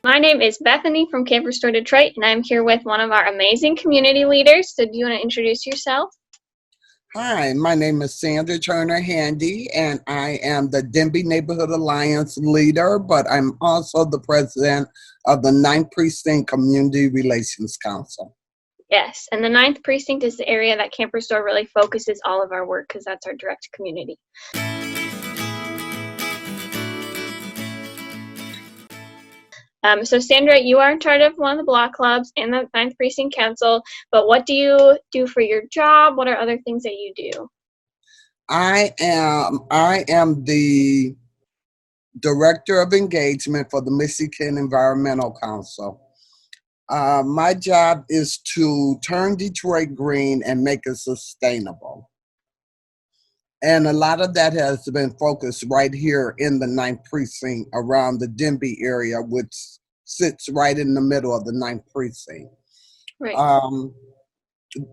My name is Bethany from Camp Restore Detroit, and I'm here with one of our amazing community leaders. So do you want to introduce yourself? Hi, my name is Sandra Handy, and I am the Denby Neighborhood Alliance leader, but I'm also the president of the 9th Precinct Community Relations Council. Yes, and the 9th Precinct is the area that Camp Restore really focuses all of our work because that's our direct community. So Sandra, you are in charge of one of the block clubs and the 9th Precinct Council, but what do you do for your job? What are other things that you do? I am the director of engagement for the Michigan Environmental Council. My job is to turn Detroit green and make it sustainable. And a lot of that has been focused right here in the 9th Precinct around the Denby area, which sits right in the middle of the 9th Precinct. Right.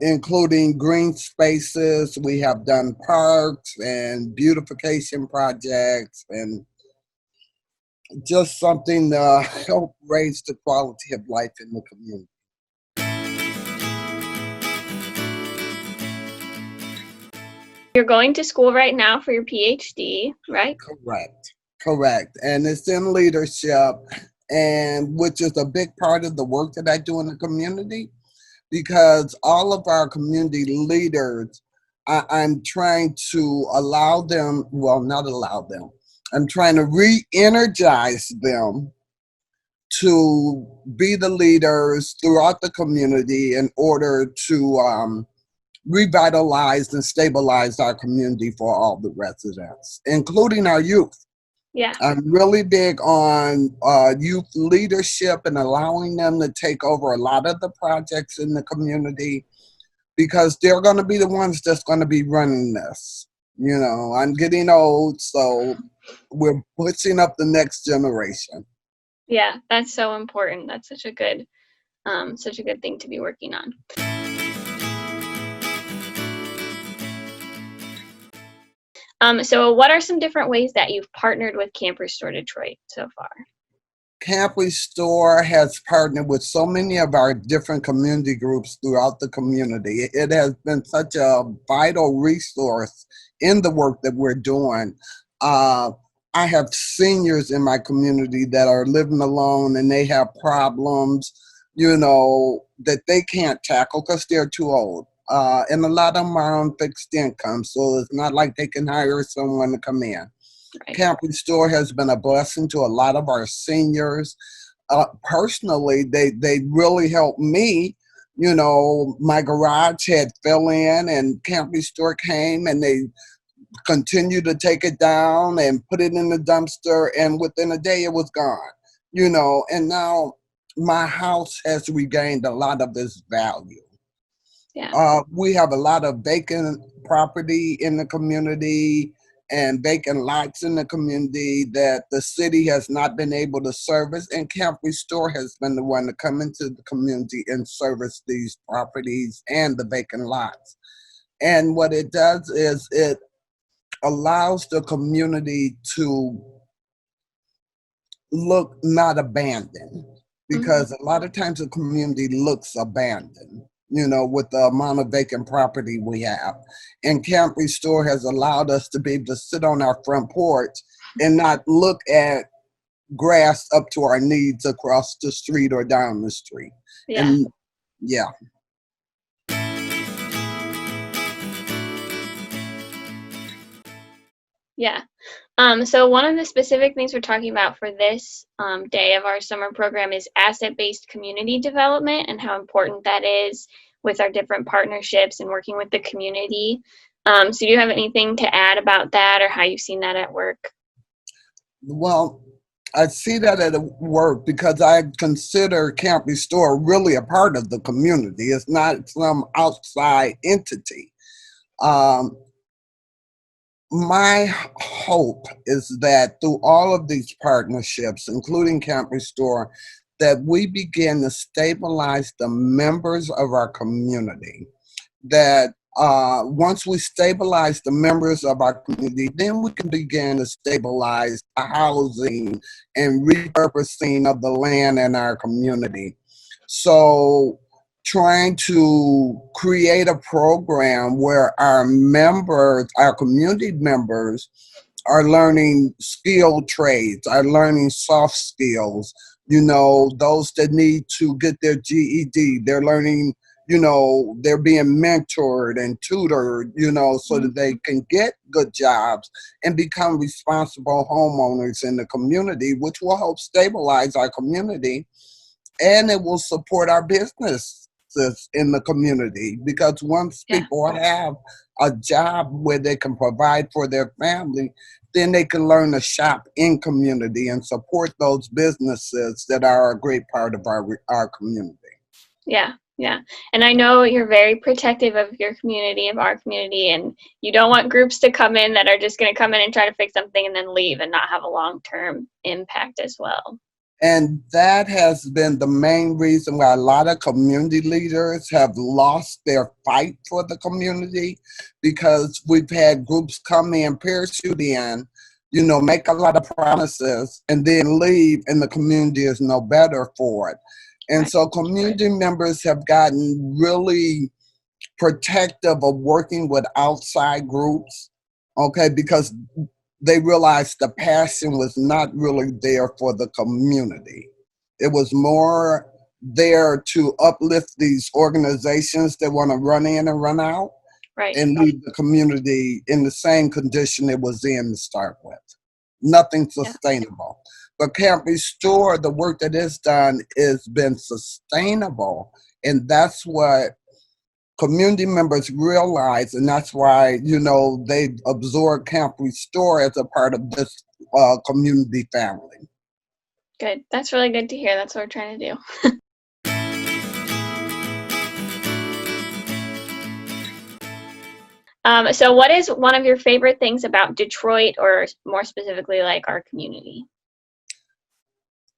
Including green spaces. We have done parks and beautification projects and just something to help raise the quality of life in the community. You're going to school right now for your PhD, right? Correct. And it's in leadership, and which is a big part of the work that I do in the community, because all of our community leaders, I'm trying to allow them, well, not allow them, I'm trying to re-energize them to be the leaders throughout the community in order to revitalize and stabilize our community for all the residents, including our youth. Yeah. I'm really big on youth leadership and allowing them to take over a lot of the projects in the community, because they're going to be the ones that's going to be running this. You know, I'm getting old, so we're pushing up the next generation. Yeah, that's so important. That's such a good thing to be working on. So what are some different ways that you've partnered with Camp Restore Detroit so far? Camp Restore has partnered with so many of our different community groups throughout the community. It has been such a vital resource in the work that we're doing. I have seniors in my community that are living alone and they have problems, you know, that they can't tackle because they're too old. And a lot of them are on fixed income, so it's not like they can hire someone to come in. Right. Camp Restore has been a blessing to a lot of our seniors. Personally, they really helped me. You know, my garage had fell in, and Camp Restore came and they continued to take it down and put it in the dumpster, and within a day it was gone. You know, and now my house has regained a lot of its value. Yeah. We have a lot of vacant property in the community and vacant lots in the community that the city has not been able to service, and Camp Restore has been the one to come into the community and service these properties and the vacant lots. And what it does is it allows the community to look not abandoned, because a lot of times the community looks abandoned, you know, with the amount of vacant property we have. And Camp Restore has allowed us to be able to sit on our front porch and not look at grass up to our knees across the street or down the street. Yeah. And yeah. Yeah. So one of the specific things we're talking about for this day of our summer program is asset-based community development and how important that is with our different partnerships and working with the community. So do you have anything to add about that or how you've seen that at work? Well, I see that at work because I consider Camp Restore really a part of the community. It's not some outside entity. My hope is that through all of these partnerships, including Camp Restore, that we begin to stabilize the members of our community, that Once we stabilize the members of our community, then we can begin to stabilize the housing and repurposing of the land in our community. So, trying to create a program where our members, our community members, are learning skilled trades, are learning soft skills. Those that need to get their GED, they're learning, they're being mentored and tutored, so that they can get good jobs and become responsible homeowners in the community, which will help stabilize our community, and it will support our businesses in the community, because once Yeah. people have a job where they can provide for their family, then they can learn to shop in community and support those businesses that are a great part of our community. Yeah, yeah. And I know you're very protective of your community, of our community, and you don't want groups to come in that are just going to come in and try to fix something and then leave and not have a long-term impact as well. And that has been the main reason why a lot of community leaders have lost their fight for the community, because we've had groups come in, parachute in, make a lot of promises and then leave, and the community is no better for it. And Right. so community members have gotten really protective of working with outside groups, okay, because they realized the passion was not really there for the community. It was more there to uplift these organizations that want to run in and run out Right. and leave the community in the same condition it was in to start with. Nothing Yeah. sustainable. But Camp Restore, the work that it's done, has been sustainable. And that's what community members realize, and that's why they absorb Camp Restore as a part of this community family. Good. That's really good to hear. That's what we're trying to do. So what is one of your favorite things about Detroit, or more specifically, like our community?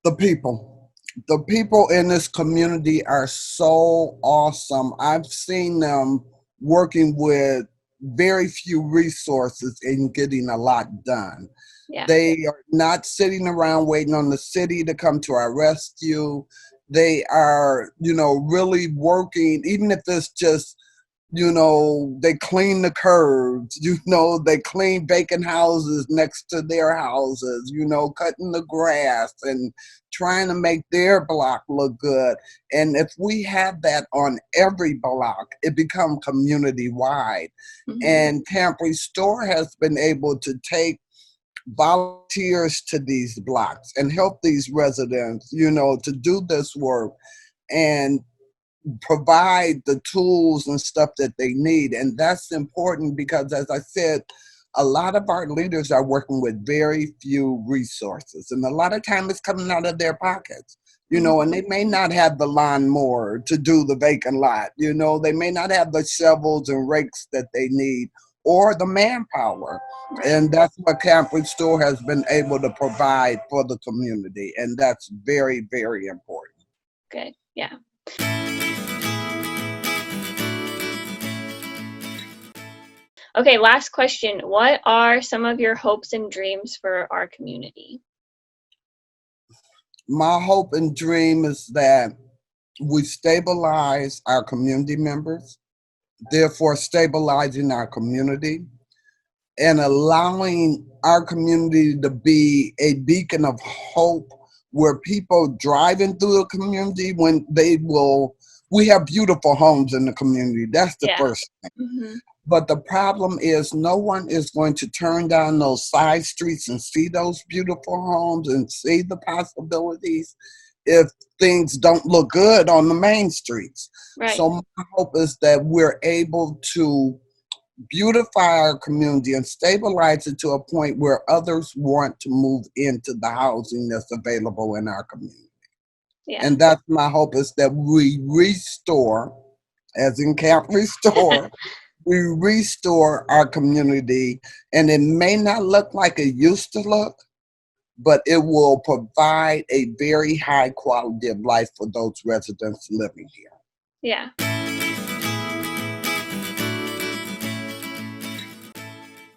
The people in this community are so awesome. I've seen them working with very few resources and getting a lot done. Yeah. They are not sitting around waiting on the city to come to our rescue. They are, really working, even if it's just, they clean the curbs, they clean vacant houses next to their houses, cutting the grass and trying to make their block look good. And if we have that on every block, it becomes community wide. Hmm. And Camp Restore has been able to take volunteers to these blocks and help these residents, to do this work and provide the tools and stuff that they need. And that's important because, as I said, a lot of our leaders are working with very few resources, and a lot of time it's coming out of their pockets. And Hmm. they may not have the lawnmower to do the vacant lot. They may not have the shovels and rakes that they need or the manpower. Right. And that's what Camp Restore has been able to provide for the community. And that's very, very important. Good. Yeah. Okay, last question. What are some of your hopes and dreams for our community? My hope and dream is that we stabilize our community members, therefore stabilizing our community and allowing our community to be a beacon of hope, where people driving through the community, we have beautiful homes in the community. That's the Yeah. first thing. Hmm. But the problem is, no one is going to turn down those side streets and see those beautiful homes and see the possibilities if things don't look good on the main streets. Right. So my hope is that we're able to beautify our community and stabilize it to a point where others want to move into the housing that's available in our community. Yeah. And that's my hope, is that we restore, as in Camp Restore, we restore our community, and it may not look like it used to look, but it will provide a very high quality of life for those residents living here. Yeah.